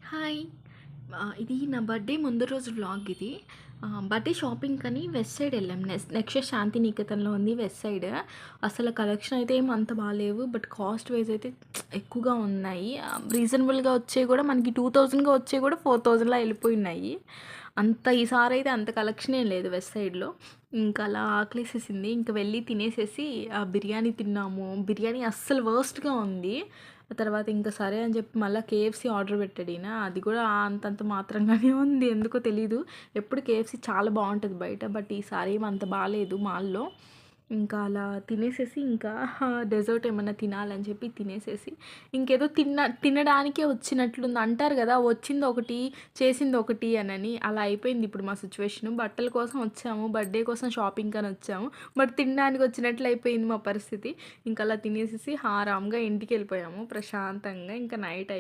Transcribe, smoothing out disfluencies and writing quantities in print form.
Hi. ఇది నా birthday ముందు రోజు వ్లాగ్ ఇది. బర్త్‌డే షాపింగ్‌కని వెస్ట్ సైడ్ ఎళ్ళాం. నెక్స్ట్ శాంతినికేతన్‌లో ఉంది వెస్ట్ సైడ్. అసలు కలెక్షన్ అయితే ఏమి అంత బాలేవు. బట్ కాస్ట్ వైస్ అయితే ఎక్కువగా ఉన్నాయి. రీజనబుల్‌గా వచ్చేవి కూడా మనకి 2000గా వచ్చేవి కూడా 4000లా ఎళ్ళిపోయినాయి. ఈసారైతే అంత కలెక్షన్ ఏం లేదు వెస్ట్ సైడ్‌లో. ఇంకా అలా ఆకలేసేసింది. ఇంక వెళ్ళి తినేసేసి బిర్యానీ తిన్నాము. బిర్యానీ అస్సలు వర్స్ట్‌గా ఉంది. ఆ తర్వాత ఇంక సరే అని చెప్పి మళ్ళా కేఎఫ్‌సీ ఆర్డర్ పెట్టాడు ఈయన. అది కూడా అంతంత మాత్రంగానే ఉంది. ఎందుకో తెలీదు. ఎప్పుడు కేఎఫ్‌సీ చాలా బావుంటది బయట. బట్ ఈసారి ఏమి అంత బాలేదు మాల్‌లో. ఇంకా అలా తినేసేసి ఇంకా డెజర్ట్ ఏమన్నా తినాలని చెప్పి తినేసేసి ఇంకేదో తినడానికే వచ్చినట్లుంది. అంటారు గదా! వచ్చిందొకటి, చేసిందొకటి అనని. అలా అయిపోయింది ఇప్పుడు మా సిచ్యువేషను. బట్టల కోసం వచ్చాము. బర్త్‌డే కోసం షాపింగ్‌కని వచ్చాము. బట్ తినడానికి వచ్చినట్లు అయిపోయింది మా పరిస్థితి. ఇంక అలా తినేసేసి ఆరాంగా ఇంటికెళ్ళిపోయాము ప్రశాంతంగా. ఇంకా నైట్